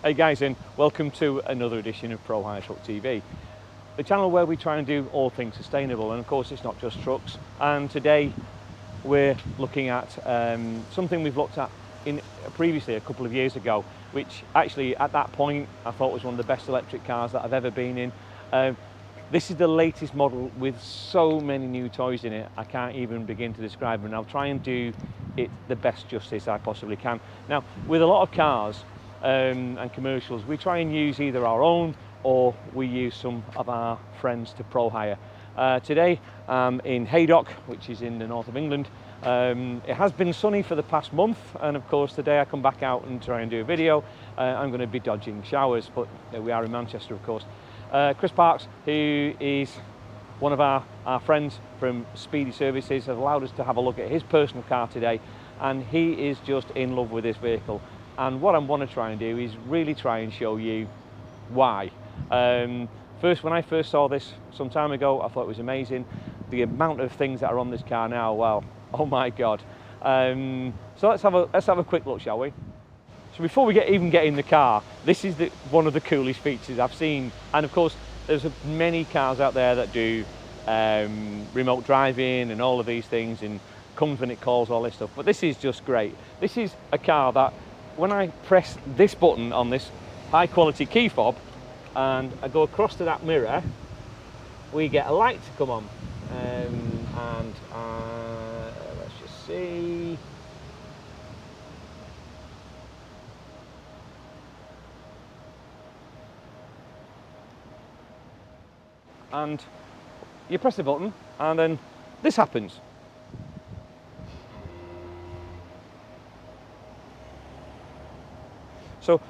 Hey guys, and welcome to another edition of Prohire TruckTVe, the channel where we try and do all things sustainable, and of course it's not just trucks. And today we're looking at something we've looked at previously a couple of years ago, which actually at that point I thought was one of the best electric cars that I've ever been in. This is the latest model with so many new toys in it, I can't even begin to describe them, and I'll try and do it the best justice I possibly can. Now, with a lot of cars and commercials, we try and use either our own or we use some of our friends to Prohire. Today I'm in Haydock, which is in the north of England. It has been sunny for the past month, and of course today I come back out and try and do a video. I'm going to be dodging showers, but we are in Manchester, of course. Chris Parks, who is one of our friends from Speedy Services, has allowed us to have a look at his personal car today, and he is just in love with this vehicle. And what I want to try and do is really try and show you why. When I first saw this some time ago, I thought it was amazing. The amount of things that are on this car now, well, oh my God. So let's have a quick look, shall we? So before we even get in the car, this is one of the coolest features I've seen. And of course, there's many cars out there that do remote driving and all of these things, and comes when it calls, all this stuff. But this is just great. This is a car that when I press this button on this high quality key fob and I go across to that mirror, we get a light to come on. Let's just see. And you press the button and then this happens. So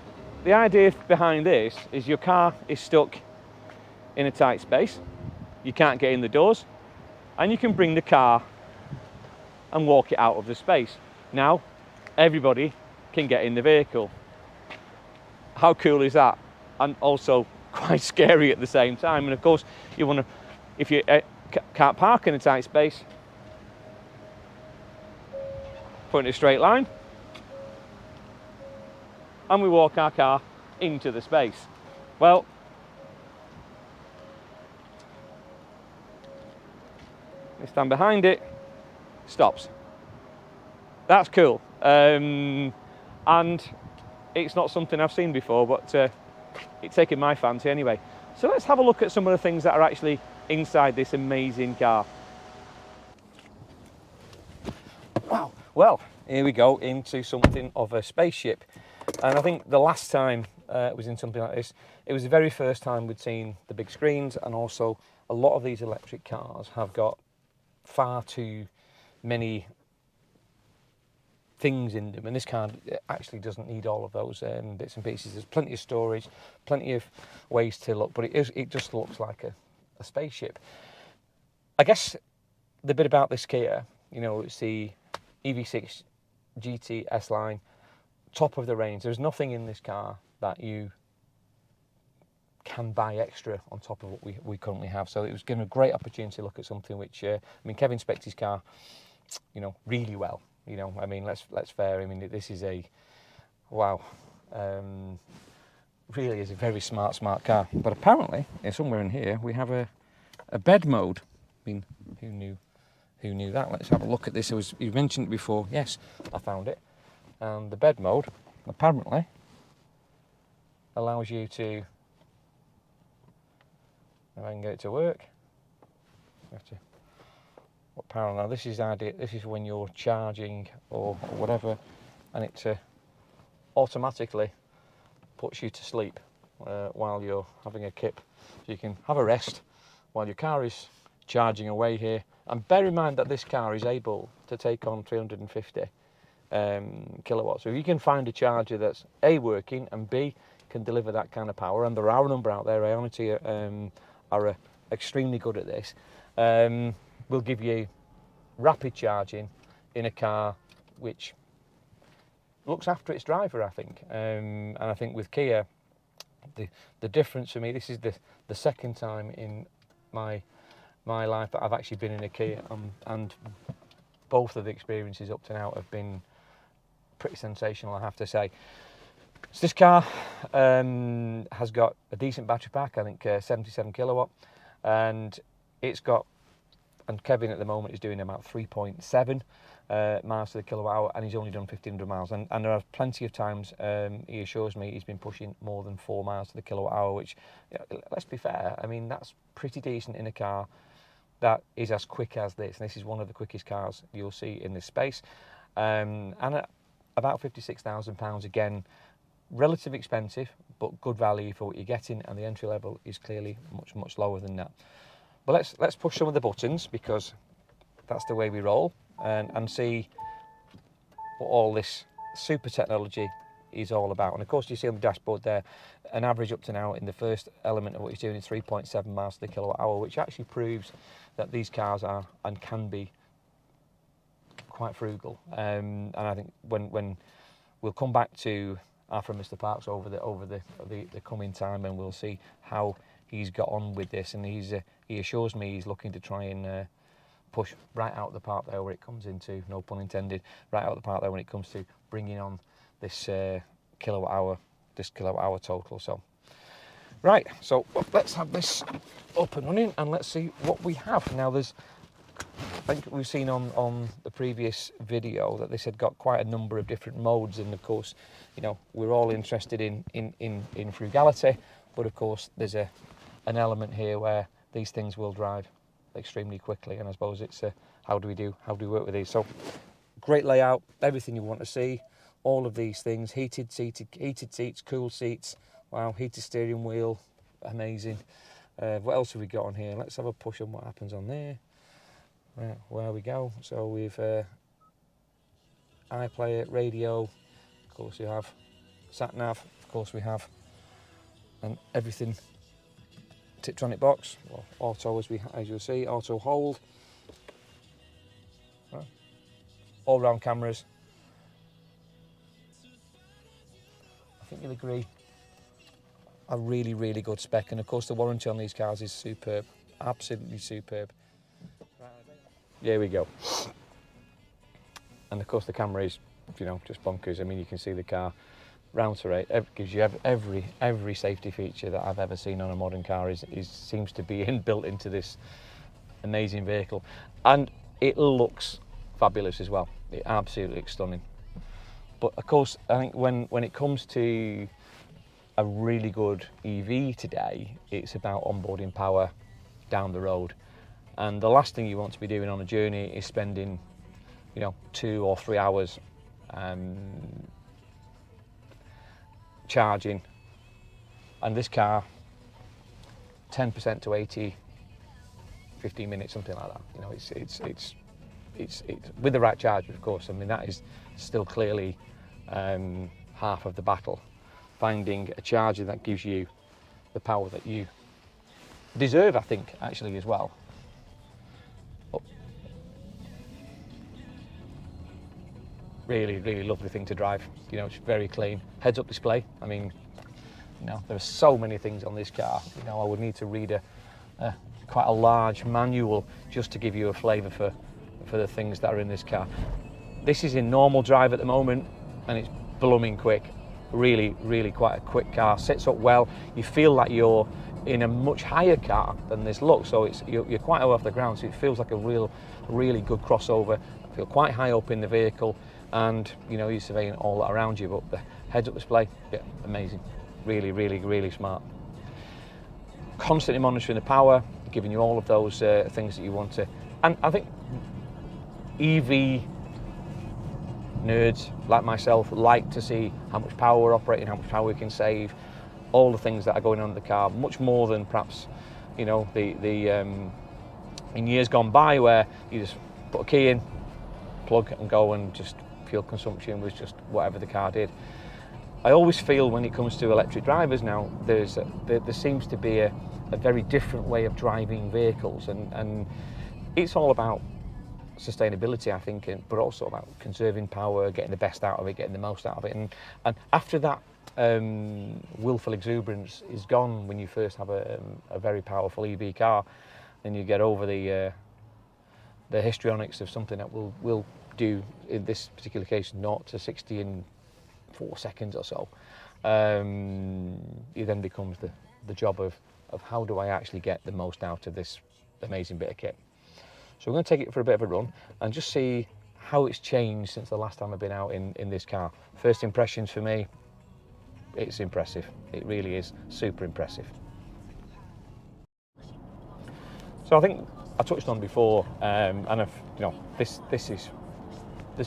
the idea behind this is your car is stuck in a tight space, you can't get in the doors, and you can bring the car and walk it out of the space. Now everybody can get in the vehicle. How cool is that? And also quite scary at the same time. And of course you want to, if you can't park in a tight space, put in a straight line and we walk our car into the space. Well, we stand behind it, stops. That's cool. And it's not something I've seen before, but it's taken my fancy anyway. So let's have a look at some of the things that are actually inside this amazing car. Wow, well, here we go into something of a spaceship. And I think the last time it was in something like this, it was the very first time we'd seen the big screens, and also a lot of these electric cars have got far too many things in them, and this car actually doesn't need all of those bits and pieces. There's plenty of storage, plenty of ways to look, but it just looks like a spaceship. I guess the bit about this Kia, you know, it's the EV6 GT Line, top of the range. There's nothing in this car that you can buy extra on top of what we currently have. So it was given a great opportunity to look at something which, I mean, Kevin specced his car, you know, really well. You know, I mean, let's fair. I mean, this is a, wow, really is a very smart car. But apparently, somewhere in here, we have a bed mode. I mean, who knew that? Let's have a look at this. You mentioned it before. Yes, I found it. And the bed mode apparently allows you to, if I can get it to work, what power now? This is when you're charging or whatever, and it automatically puts you to sleep while you're having a kip. So you can have a rest while your car is charging away here. And bear in mind that this car is able to take on 350 kilowatts. So if you can find a charger that's A, working, and B, can deliver that kind of power, and there are a number out there, Ionity are extremely good at this, will give you rapid charging in a car which looks after its driver, I think. And I think with Kia, the difference for me, this is the second time in my life that I've actually been in a Kia, and both of the experiences up to now have been pretty sensational, I have to say. So this car has got a decent battery pack, I think 77 kilowatt, and it's got, and Kevin at the moment is doing about 3.7 miles to the kilowatt hour, and he's only done 1,500 miles. And there are plenty of times he assures me he's been pushing more than 4 miles to the kilowatt hour, which, you know, let's be fair, I mean, that's pretty decent in a car that is as quick as this. And this is one of the quickest cars you'll see in this space. And at about £56,000, again, relatively expensive, but good value for what you're getting, and the entry level is clearly much lower than that. But let's push some of the buttons, because that's the way we roll, and see what all this super technology is all about. And of course, you see on the dashboard there, an average up to now in the first element of what he's doing is 3.7 miles to the kilowatt hour, which actually proves that these cars are and can be quite frugal. And I think when we'll come back to after Mr. Parks over the coming time, and we'll see how he's got on with this, and he assures me he's looking to try and push right out the park there where it comes into, no pun intended, right out the park there when it comes to bringing on this kilowatt hour total. So right, so let's have this up and running, and let's see what we have. Now I think we've seen on the previous video that this had got quite a number of different modes, and of course, you know, we're all interested in frugality, but of course there's an element here where these things will drive extremely quickly, and I suppose it's how do we work with these. So great layout, everything you want to see, all of these things, heated seats, cool seats, wow, heated steering wheel, amazing. What else have we got on here? Let's have a push on what happens on there. Right, where we go. So we've iPlayer, radio, of course we have sat nav, of course we have, and everything. Tiptronic box, well, auto as you'll see, auto hold, right. All round cameras. I think you'll agree, a really good spec, and of course the warranty on these cars is superb, absolutely superb. Here we go. And of course the camera is, you know, just bonkers. I mean, you can see the car round to rate, gives you every safety feature that I've ever seen on a modern car seems to be built into this amazing vehicle, and it looks fabulous as well. It absolutely looks stunning. But of course, I think when it comes to a really good EV today, it's about onboarding power down the road. And the last thing you want to be doing on a journey is spending, you know, 2 or 3 hours charging. And this car, 10% to 80, 15 minutes, something like that. You know, it's with the right charger, of course. I mean, that is still clearly half of the battle. Finding a charger that gives you the power that you deserve, I think, actually, as well. Really lovely thing to drive. You know, it's very clean. Heads-up display. I mean, you know, there are so many things on this car. You know, I would need to read quite a large manual just to give you a flavour for the things that are in this car. This is in normal drive at the moment, and it's blooming quick. Really quite a quick car. Sits up well. You feel like you're in a much higher car than this looks. So you're quite off the ground. So it feels like a really good crossover. I feel quite high up in the vehicle. And you know, you're surveying all that around you, but the heads-up display, yeah, amazing. Really smart. Constantly monitoring the power, giving you all of those things that you want to. And I think EV nerds like myself like to see how much power we're operating, how much power we can save, all the things that are going on in the car, much more than perhaps, you know, in years gone by where you just put a key in, plug and go, and just fuel consumption was just whatever the car did. I always feel when it comes to electric drivers now, there seems to be a very different way of driving vehicles, and it's all about sustainability, I think, but also about conserving power, getting the best out of it, getting the most out of it. And after that willful exuberance is gone when you first have a very powerful EV car, then you get over the histrionics of something that will do, in this particular case, 0 to 60 in 4 seconds or so. it then becomes the job of how do I actually get the most out of this amazing bit of kit. So we're going to take it for a bit of a run and just see how it's changed since the last time I've been out in this car. First impressions for me, it's impressive. It really is super impressive. So I think I touched on before, and this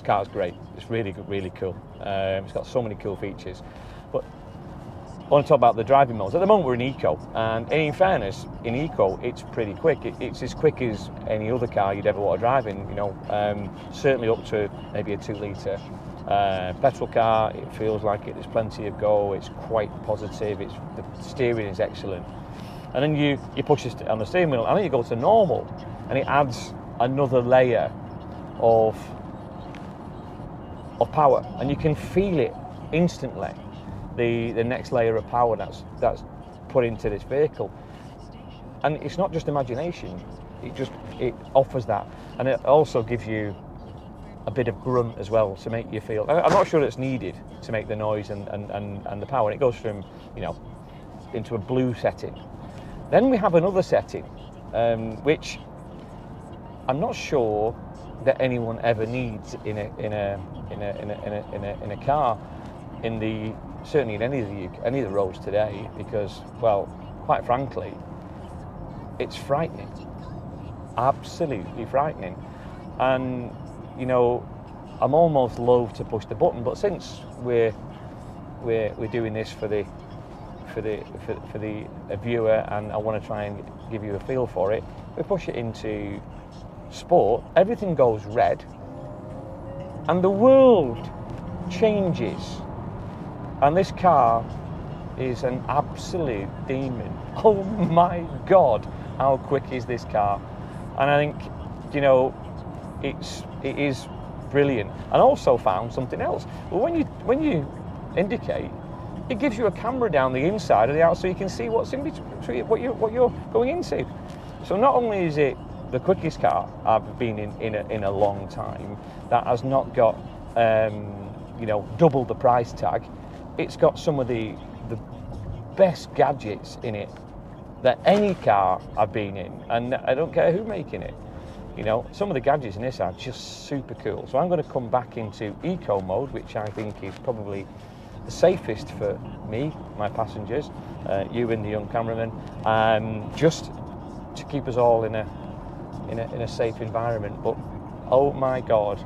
car is great. It's really good, really cool. It's got so many cool features. But I want to talk about the driving modes. At the moment we're in Eco, and in fairness, in Eco it's pretty quick. It's as quick as any other car you'd ever want to drive in. Certainly up to maybe a 2-litre petrol car. It feels like it. There's plenty of go. It's quite positive. The steering is excellent. And then you push this on the steering wheel, and then you go to normal, and it adds another layer of power, and you can feel it instantly. The next layer of power that's put into this vehicle, and it's not just imagination. It offers that, and it also gives you a bit of grunt as well to make you feel. I'm not sure it's needed to make the noise and the power. And it goes from into a blue setting. Then we have another setting, which I'm not sure that anyone ever needs in a car, certainly in any of the roads today, because, well, quite frankly, it's frightening, absolutely frightening. And I'm almost loath to push the button, but since we're doing this for the viewer, and I want to try and give you a feel for it, we push it into sport. Everything goes red, and the world changes. And this car is an absolute demon. Oh my God, how quick is this car? And I think, it is brilliant. And also found something else. Well, when you indicate, it gives you a camera down the inside of the out, so you can see what's in between, what you're going into. So not only is it the quickest car I've been in a long time that has not got double the price tag, it's got some of the best gadgets in it that any car I've been in, and I don't care who's making it. Some of the gadgets in this are just super cool. So I'm going to come back into Eco mode, which I think is probably the safest for me, my passengers, you and the young cameraman, just to keep us all in a safe environment. But oh my God,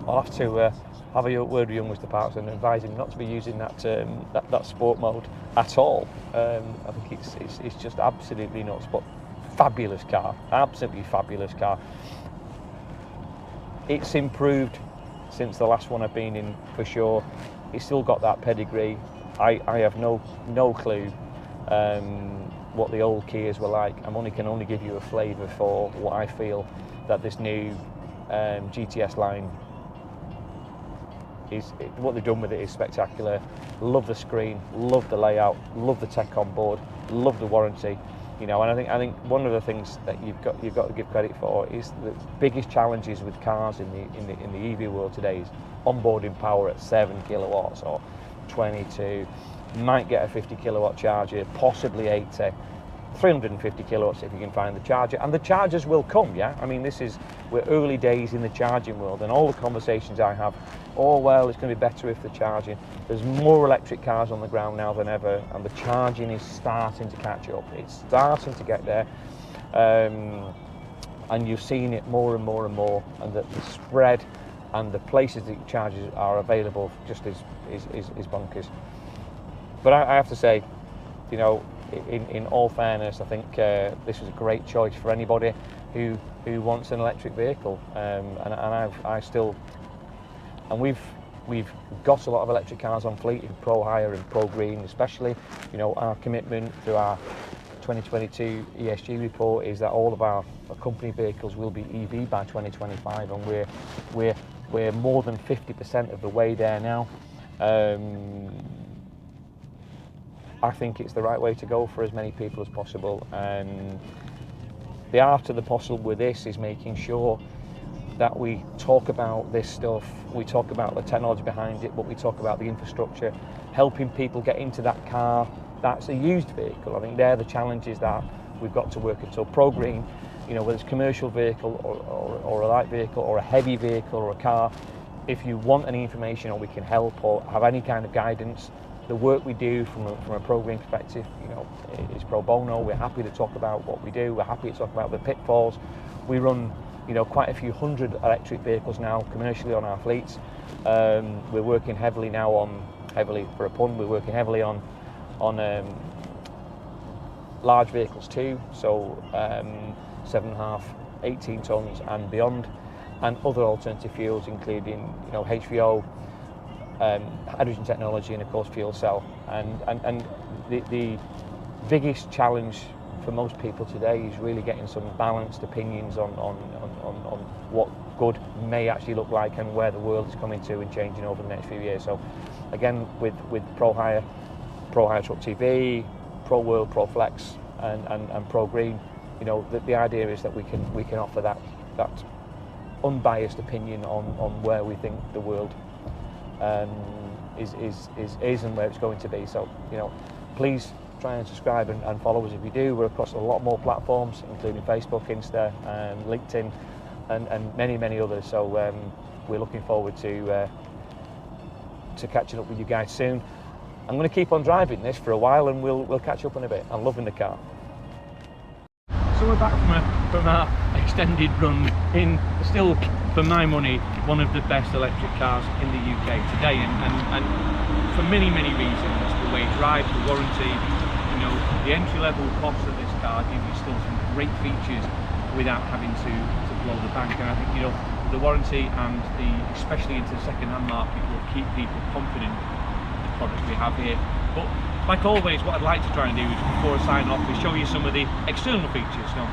I'll have to have a word with young Mr. Parks and advise him not to be using that sport mode at all. I think it's just absolutely nuts, but fabulous car, absolutely fabulous car. It's improved since the last one I've been in, for sure. It's still got that pedigree. I have no clue what the old Kias were like. Can only give you a flavour for what I feel that this new GTS line is. What they've done with it is spectacular. Love the screen, love the layout, love the tech on board, love the warranty. And I think one of the things that you've got to give credit for is the biggest challenges with cars in the EV world today is onboarding power at 7 kilowatts or 22. You might get a 50 kilowatt charger, possibly 80, 350 kilowatts if you can find the charger, and the chargers will come. We're early days in the charging world, and all the conversations I have, it's going to be better if the charging. There's more electric cars on the ground now than ever, and the charging is starting to catch up. It's starting to get there, and you've seen it more and more and more, and that the spread and the places that chargers are available just is bonkers. But I have to say, in all fairness, I think this was a great choice for anybody who wants an electric vehicle, and we've got a lot of electric cars on fleet in Prohire and Pro Green, especially. Our commitment through our 2022 ESG report is that all of our company vehicles will be EV by 2025, and we're more than 50% of the way there now. I think it's the right way to go for as many people as possible, and the art of the possible with this is making sure that we talk about this stuff, we talk about the technology behind it, but we talk about the infrastructure, helping people get into that car that's a used vehicle. I think they're the challenges that we've got to work in. So Pro Green, you know, whether it's a commercial vehicle or a light vehicle or a heavy vehicle or a car, if you want any information or we can help or have any kind of guidance, the work we do from a Pro Green perspective, you know, is pro bono. We're happy to talk about what we do. We're happy to talk about the pitfalls. We run, you know, quite a few hundred electric vehicles now commercially on our fleets. We're working heavily now heavily for a pun, we're working heavily on large vehicles too, so 7.5, 18 tons and beyond, and other alternative fuels, including, you know, HVO, hydrogen technology, and of course fuel cell. And the biggest challenge for most people today is really getting some balanced opinions on what good may actually look like and where the world is coming to and changing over the next few years. So again, with Prohire TruckTVe, Pro World, Pro Flex, and Pro Green, you know, the idea is that we can offer that unbiased opinion on where we think the world is and where it's going to be. So, you know, please try and subscribe and follow us if you do. We're across a lot more platforms, including Facebook, Insta, LinkedIn, and many others. So we're looking forward to catching up with you guys soon. I'm going to keep on driving this for a while, and we'll catch up in a bit. I'm loving the car. So we're back from our extended run in, still, for my money, one of the best electric cars in the UK today, and for many reasons. The way it drives, the warranty, you know, the entry-level cost of this car gives you still some great features without having to blow the bank. And I think, you know, the warranty and especially into the second-hand market will keep people confident in the products we have here. But like always, what I'd like to try and do is, before I sign off, is show you some of the external features. You know,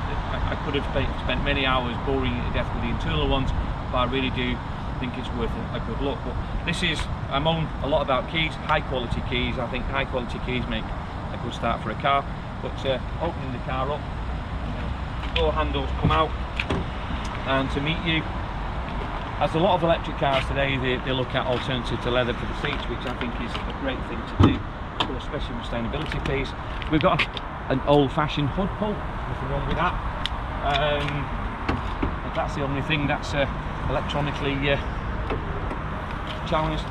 I could have spent many hours boring you to death with the internal ones, but I really do think it's worth a good look. But this is, I'm on a lot about keys, high quality keys. I think high quality keys make a good start for a car. But opening the car up, door handles come out, and to meet you, as a lot of electric cars today, they look at alternative to leather for the seats, which I think is a great thing to do, especially sustainability piece. We've got an old-fashioned hood pull, nothing wrong with that. If that's the only thing that's electronically challenged.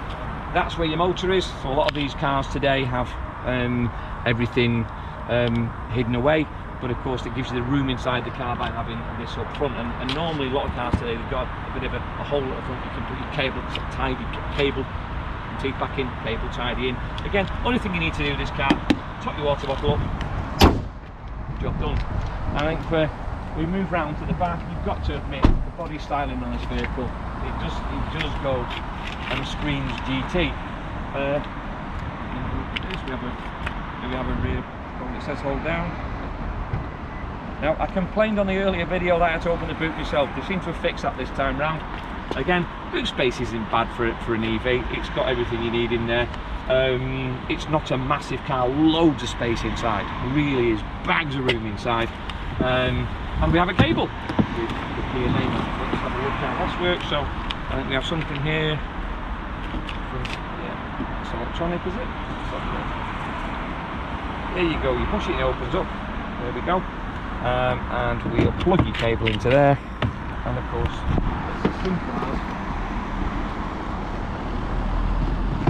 That's where your motor is. So a lot of these cars today have everything hidden away, but of course it gives you the room inside the car by having this up front. And normally a lot of cars today, they've got a bit of a hole at the front. You can put your cable, teeth back in, cable tidy in. Again, only thing you need to do with this car, top your water bottle up, job done. I think we move round to the back, you've got to admit the body styling on this vehicle, it does go and screams GT. We have a rear one that says hold down. Now, I complained on the earlier video that I had to open the boot myself. They seem to have fixed that this time round. Again, boot space isn't bad for an EV. It's got everything you need in there. It's not a massive car, loads of space inside. It really is, bags of room inside. And we have a cable with the KIA name on it. Let's have a look how this works. So I think we have something here. Yeah, it's electronic, is it? There you go. You push it, it opens up. There we go. And we'll plug your cable into there, and of course it's as simple as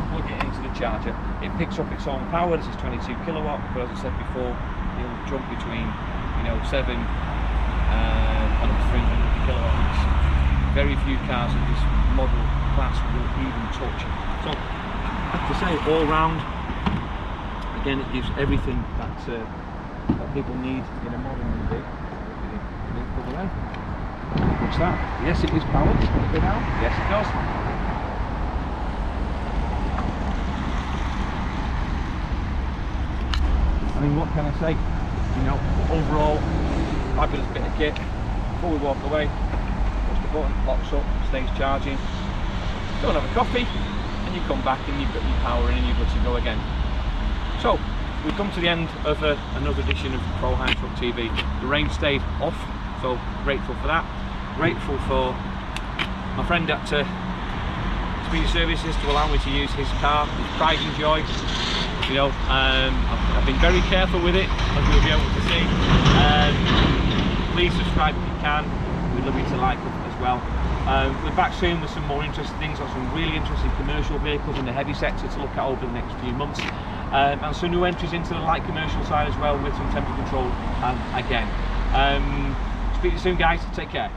plug it into the charger. It picks up its own power. This is 22 kilowatt, but as I said before, it'll jump between, you know, 7 and up to 300 kilowatts. Very few cars of this model class will even touch. So I have to say, all round, again, it gives everything that people need in a modern EV. What's that? Yes, it is powered. Put it down. Yes, it does. I mean, what can I say? You know, overall, fabulous bit of kit. Before we walk away, push the button, locks up, stays charging. Go and have a coffee, and you come back and you've got your power in and you're good to go again. So, we've come to the end of another edition of Prohire TruckTVe. The rain stayed off, so grateful for that. Grateful for my friend at Speedy Services to allow me to use his car. It's pride and joy. You know, I've been very careful with it, as you'll be able to see. Please subscribe if you can. We'd love you to like it as well. We're back soon with some more interesting things, got some really interesting commercial vehicles in the heavy sector to look at over the next few months, and some new entries into the light commercial side as well, with some temperature control again. Speak to you soon, guys. Take care.